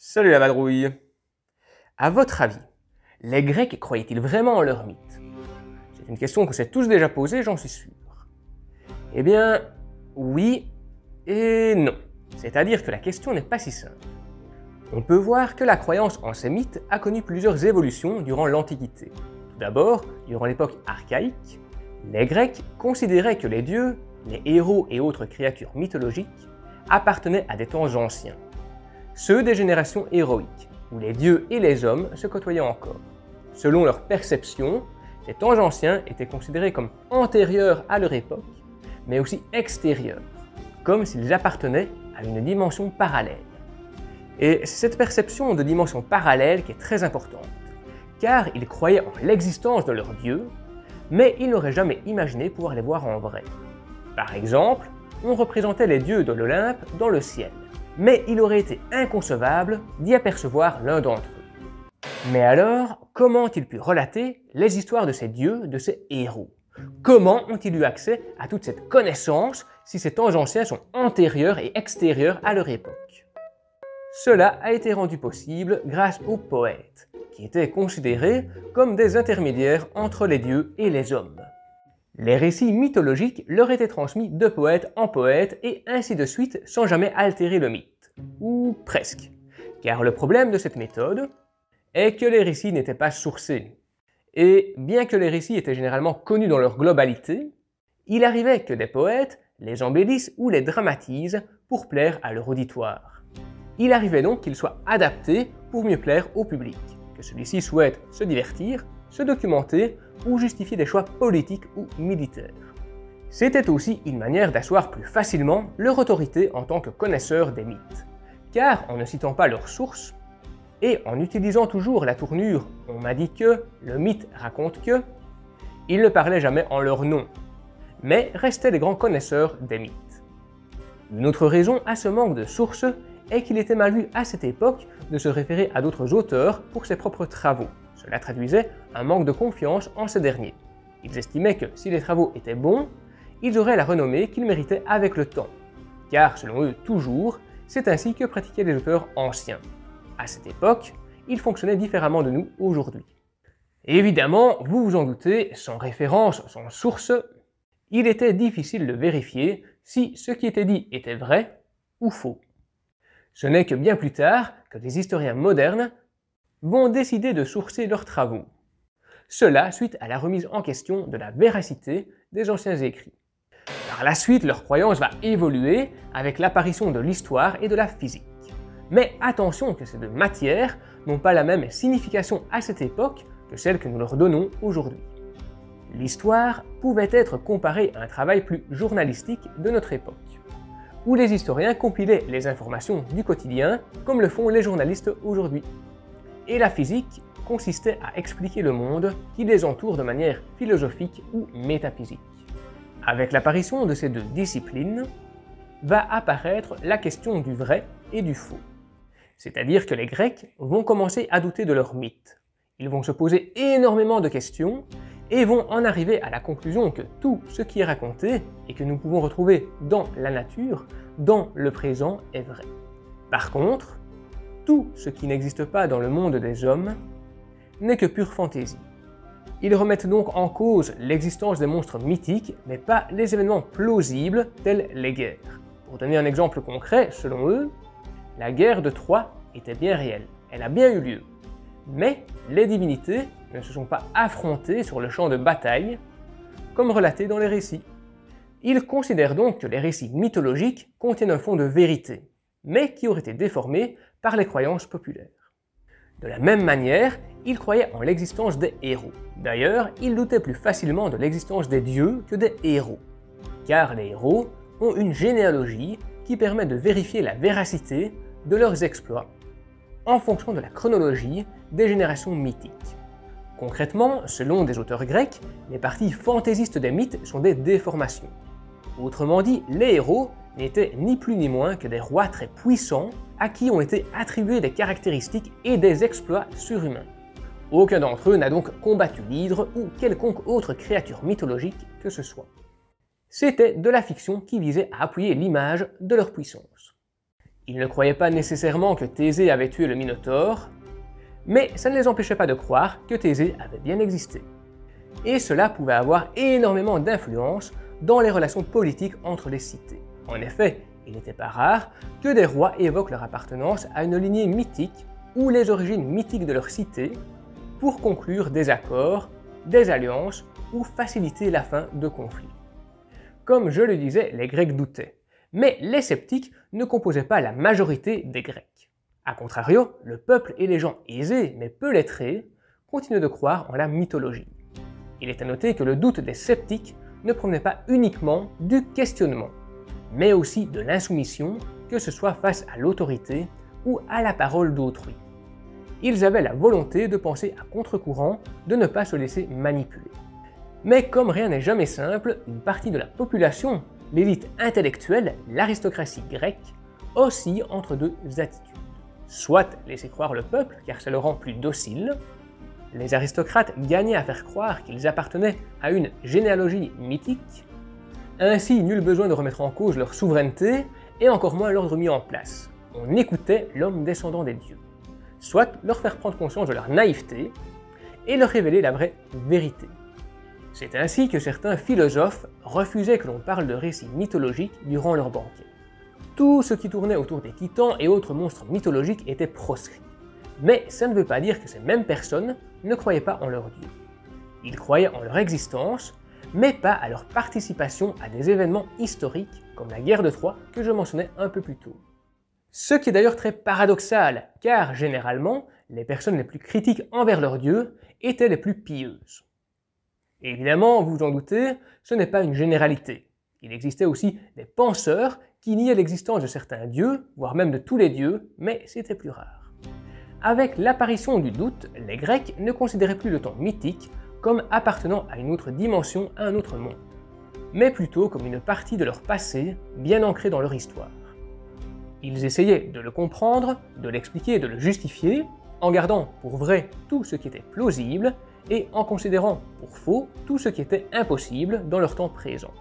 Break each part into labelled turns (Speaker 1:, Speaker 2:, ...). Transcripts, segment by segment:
Speaker 1: Salut la vadrouille. À votre avis, les Grecs croyaient-ils vraiment en leur mythe? C'est une question que s'est tous déjà posée, j'en suis sûr. Eh bien, oui et non. C'est-à-dire que la question n'est pas si simple. On peut voir que la croyance en ces mythes a connu plusieurs évolutions durant l'Antiquité. Tout d'abord, durant l'époque archaïque, les Grecs considéraient que les dieux, les héros et autres créatures mythologiques appartenaient à des temps anciens. Ceux des générations héroïques, où les dieux et les hommes se côtoyaient encore. Selon leur perception, ces temps anciens étaient considérés comme antérieurs à leur époque, mais aussi extérieurs, comme s'ils appartenaient à une dimension parallèle. Et c'est cette perception de dimension parallèle qui est très importante, car ils croyaient en l'existence de leurs dieux, mais ils n'auraient jamais imaginé pouvoir les voir en vrai. Par exemple, on représentait les dieux de l'Olympe dans le ciel, mais il aurait été inconcevable d'y apercevoir l'un d'entre eux. Mais alors, comment ont-ils pu relater les histoires de ces dieux, de ces héros? Comment ont-ils eu accès à toute cette connaissance si ces temps anciens sont antérieurs et extérieurs à leur époque? Cela a été rendu possible grâce aux poètes, qui étaient considérés comme des intermédiaires entre les dieux et les hommes. Les récits mythologiques leur étaient transmis de poète en poète et ainsi de suite sans jamais altérer le mythe. Ou presque. Car le problème de cette méthode est que les récits n'étaient pas sourcés. Et bien que les récits étaient généralement connus dans leur globalité, il arrivait que des poètes les embellissent ou les dramatisent pour plaire à leur auditoire. Il arrivait donc qu'ils soient adaptés pour mieux plaire au public, que celui-ci souhaite se divertir, se documenter ou justifier des choix politiques ou militaires. C'était aussi une manière d'asseoir plus facilement leur autorité en tant que connaisseurs des mythes, car en ne citant pas leurs sources, et en utilisant toujours la tournure « on m'a dit que »,« le mythe raconte que », ils ne parlaient jamais en leur nom, mais restaient des grands connaisseurs des mythes. Une autre raison à ce manque de sources est qu'il était mal vu à cette époque de se référer à d'autres auteurs pour ses propres travaux. Cela traduisait un manque de confiance en ces derniers. Ils estimaient que si les travaux étaient bons, ils auraient la renommée qu'ils méritaient avec le temps. Car selon eux, toujours, c'est ainsi que pratiquaient les auteurs anciens. À cette époque, ils fonctionnaient différemment de nous aujourd'hui. Évidemment, vous vous en doutez, sans référence, sans source, il était difficile de vérifier si ce qui était dit était vrai ou faux. Ce n'est que bien plus tard que des historiens modernes vont décider de sourcer leurs travaux. Cela suite à la remise en question de la véracité des anciens écrits. Par la suite, leur croyance va évoluer avec l'apparition de l'histoire et de la physique. Mais attention que ces deux matières n'ont pas la même signification à cette époque que celle que nous leur donnons aujourd'hui. L'histoire pouvait être comparée à un travail plus journalistique de notre époque, où les historiens compilaient les informations du quotidien comme le font les journalistes aujourd'hui. Et la physique consistait à expliquer le monde qui les entoure de manière philosophique ou métaphysique. Avec l'apparition de ces deux disciplines, va apparaître la question du vrai et du faux. C'est-à-dire que les Grecs vont commencer à douter de leur mythe. Ils vont se poser énormément de questions et vont en arriver à la conclusion que tout ce qui est raconté et que nous pouvons retrouver dans la nature, dans le présent, est vrai. Par contre, tout ce qui n'existe pas dans le monde des hommes n'est que pure fantaisie. Ils remettent donc en cause l'existence des monstres mythiques, mais pas les événements plausibles tels les guerres. Pour donner un exemple concret, selon eux, la guerre de Troie était bien réelle, elle a bien eu lieu. Mais les divinités ne se sont pas affrontées sur le champ de bataille, comme relaté dans les récits. Ils considèrent donc que les récits mythologiques contiennent un fond de vérité, mais qui aurait été déformé par les croyances populaires. De la même manière, ils croyaient en l'existence des héros. D'ailleurs, ils doutaient plus facilement de l'existence des dieux que des héros, car les héros ont une généalogie qui permet de vérifier la véracité de leurs exploits en fonction de la chronologie des générations mythiques. Concrètement, selon des auteurs grecs, les parties fantaisistes des mythes sont des déformations. Autrement dit, les héros n'étaient ni plus ni moins que des rois très puissants à qui ont été attribuées des caractéristiques et des exploits surhumains. Aucun d'entre eux n'a donc combattu l'hydre ou quelconque autre créature mythologique que ce soit. C'était de la fiction qui visait à appuyer l'image de leur puissance. Ils ne croyaient pas nécessairement que Thésée avait tué le Minotaure, mais ça ne les empêchait pas de croire que Thésée avait bien existé. Et cela pouvait avoir énormément d'influence dans les relations politiques entre les cités. En effet, il n'était pas rare que des rois évoquent leur appartenance à une lignée mythique ou les origines mythiques de leur cité pour conclure des accords, des alliances ou faciliter la fin de conflits. Comme je le disais, les Grecs doutaient, mais les sceptiques ne composaient pas la majorité des Grecs. A contrario, le peuple et les gens aisés mais peu lettrés continuaient de croire en la mythologie. Il est à noter que le doute des sceptiques ne provenait pas uniquement du questionnement, mais aussi de l'insoumission, que ce soit face à l'autorité ou à la parole d'autrui. Ils avaient la volonté de penser à contre-courant, de ne pas se laisser manipuler. Mais comme rien n'est jamais simple, une partie de la population, l'élite intellectuelle, l'aristocratie grecque, oscille entre deux attitudes. Soit laisser croire le peuple, car ça le rend plus docile. Les aristocrates gagnaient à faire croire qu'ils appartenaient à une généalogie mythique. Ainsi, nul besoin de remettre en cause leur souveraineté, et encore moins l'ordre mis en place. On écoutait l'homme descendant des dieux. Soit leur faire prendre conscience de leur naïveté, et leur révéler la vraie vérité. C'est ainsi que certains philosophes refusaient que l'on parle de récits mythologiques durant leur banquet. Tout ce qui tournait autour des titans et autres monstres mythologiques était proscrit. Mais ça ne veut pas dire que ces mêmes personnes ne croyaient pas en leur dieu. Ils croyaient en leur existence, mais pas à leur participation à des événements historiques comme la guerre de Troie que je mentionnais un peu plus tôt. Ce qui est d'ailleurs très paradoxal, car généralement, les personnes les plus critiques envers leur dieu étaient les plus pieuses. Et évidemment, vous vous en doutez, ce n'est pas une généralité. Il existait aussi des penseurs qui niaient l'existence de certains dieux, voire même de tous les dieux, mais c'était plus rare. Avec l'apparition du doute, les Grecs ne considéraient plus le temps mythique comme appartenant à une autre dimension, à un autre monde, mais plutôt comme une partie de leur passé, bien ancrée dans leur histoire. Ils essayaient de le comprendre, de l'expliquer et de le justifier, en gardant pour vrai tout ce qui était plausible, et en considérant pour faux tout ce qui était impossible dans leur temps présent.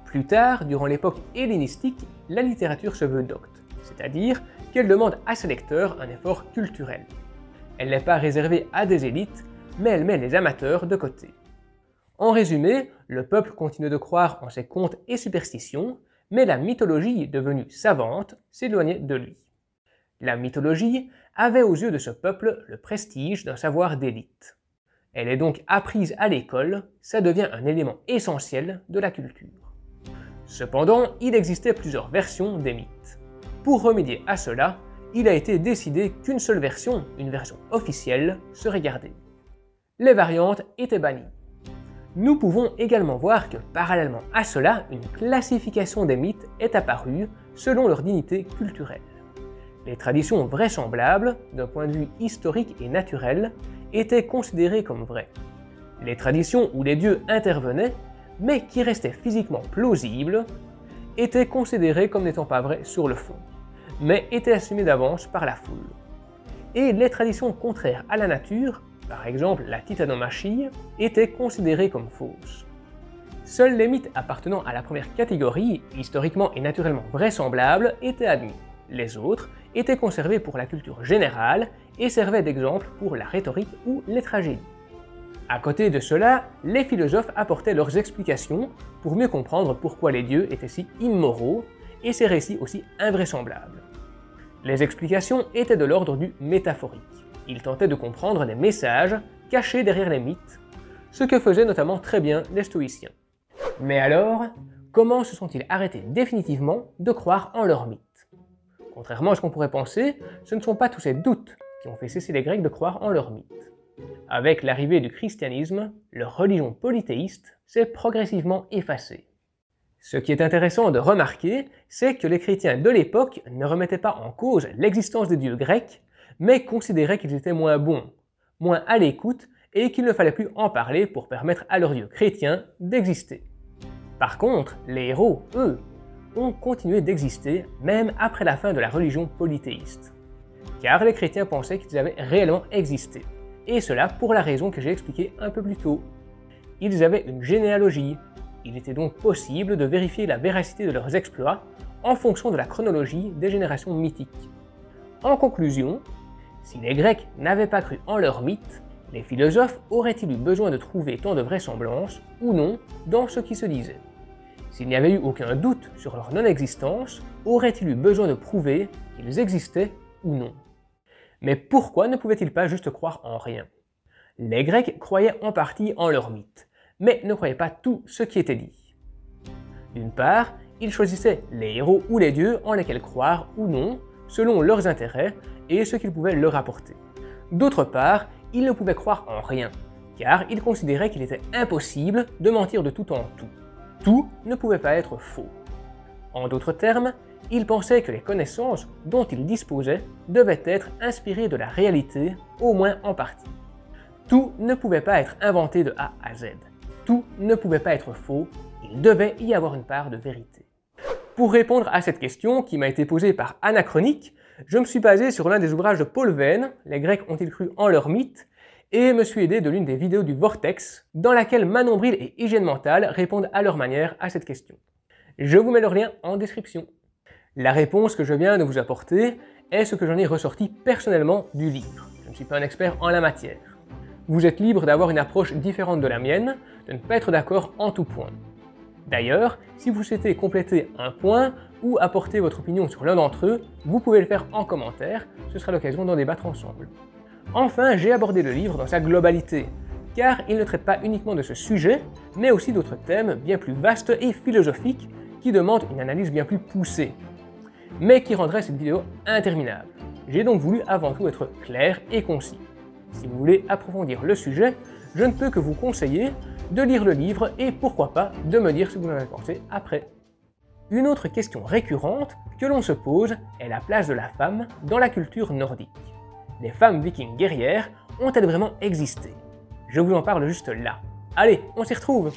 Speaker 1: Plus tard, durant l'époque hellénistique, la littérature se veut docte, c'est-à-dire qu'elle demande à ses lecteurs un effort culturel. Elle n'est pas réservée à des élites, mais elle met les amateurs de côté. En résumé, le peuple continue de croire en ses contes et superstitions, mais la mythologie, devenue savante, s'éloignait de lui. La mythologie avait aux yeux de ce peuple le prestige d'un savoir d'élite. Elle est donc apprise à l'école, ça devient un élément essentiel de la culture. Cependant, il existait plusieurs versions des mythes. Pour remédier à cela, il a été décidé qu'une seule version, une version officielle, serait gardée. Les variantes étaient bannies. Nous pouvons également voir que parallèlement à cela, une classification des mythes est apparue selon leur dignité culturelle. Les traditions vraisemblables, d'un point de vue historique et naturel, étaient considérées comme vraies. Les traditions où les dieux intervenaient, mais qui restaient physiquement plausibles, étaient considérées comme n'étant pas vraies sur le fond, mais étaient assumées d'avance par la foule. Et les traditions contraires à la nature, par exemple la titanomachie, étaient considérées comme fausses. Seuls les mythes appartenant à la première catégorie, historiquement et naturellement vraisemblables, étaient admis. Les autres étaient conservés pour la culture générale et servaient d'exemple pour la rhétorique ou les tragédies. À côté de cela, les philosophes apportaient leurs explications pour mieux comprendre pourquoi les dieux étaient si immoraux et ces récits aussi invraisemblables. Les explications étaient de l'ordre du métaphorique. Ils tentaient de comprendre des messages cachés derrière les mythes, ce que faisaient notamment très bien les stoïciens. Mais alors, comment se sont-ils arrêtés définitivement de croire en leurs mythes? Contrairement à ce qu'on pourrait penser, ce ne sont pas tous ces doutes qui ont fait cesser les Grecs de croire en leurs mythes. Avec l'arrivée du christianisme, leur religion polythéiste s'est progressivement effacée. Ce qui est intéressant de remarquer, c'est que les chrétiens de l'époque ne remettaient pas en cause l'existence des dieux grecs, mais considéraient qu'ils étaient moins bons, moins à l'écoute et qu'il ne fallait plus en parler pour permettre à leurs dieux chrétiens d'exister. Par contre, les héros, eux, ont continué d'exister même après la fin de la religion polythéiste. Car les chrétiens pensaient qu'ils avaient réellement existé, et cela pour la raison que j'ai expliquée un peu plus tôt. Ils avaient une généalogie, il était donc possible de vérifier la véracité de leurs exploits en fonction de la chronologie des générations mythiques. En conclusion, si les Grecs n'avaient pas cru en leurs mythes, les philosophes auraient-ils eu besoin de trouver tant de vraisemblance ou non dans ce qui se disait? S'il n'y avait eu aucun doute sur leur non-existence, auraient-ils eu besoin de prouver qu'ils existaient ou non? Mais pourquoi ne pouvaient-ils pas juste croire en rien? Les Grecs croyaient en partie en leurs mythes, mais ne croyaient pas tout ce qui était dit. D'une part, ils choisissaient les héros ou les dieux en lesquels croire ou non, selon leurs intérêts et ce qu'ils pouvaient leur apporter. D'autre part, ils ne pouvaient croire en rien, car ils considéraient qu'il était impossible de mentir de tout en tout. Tout ne pouvait pas être faux. En d'autres termes, ils pensaient que les connaissances dont ils disposaient devaient être inspirées de la réalité, au moins en partie. Tout ne pouvait pas être inventé de A à Z. Tout ne pouvait pas être faux, il devait y avoir une part de vérité. Pour répondre à cette question qui m'a été posée par Anachronique, je me suis basé sur l'un des ouvrages de Paul Venn, Les Grecs ont-ils cru en leurs mythes, et me suis aidé de l'une des vidéos du Vortex, dans laquelle Manon Bril et Hygiène Mentale répondent à leur manière à cette question. Je vous mets leur lien en description. La réponse que je viens de vous apporter est ce que j'en ai ressorti personnellement du livre. Je ne suis pas un expert en la matière. Vous êtes libre d'avoir une approche différente de la mienne, de ne pas être d'accord en tout point. D'ailleurs, si vous souhaitez compléter un point ou apporter votre opinion sur l'un d'entre eux, vous pouvez le faire en commentaire, ce sera l'occasion d'en débattre ensemble. Enfin, j'ai abordé le livre dans sa globalité, car il ne traite pas uniquement de ce sujet, mais aussi d'autres thèmes bien plus vastes et philosophiques qui demandent une analyse bien plus poussée, mais qui rendraient cette vidéo interminable. J'ai donc voulu avant tout être clair et concis. Si vous voulez approfondir le sujet, je ne peux que vous conseiller de lire le livre et pourquoi pas de me dire ce que vous en avez pensé après. Une autre question récurrente que l'on se pose est la place de la femme dans la culture nordique. Les femmes vikings guerrières ont-elles vraiment existé? Je vous en parle juste là. Allez, on s'y retrouve!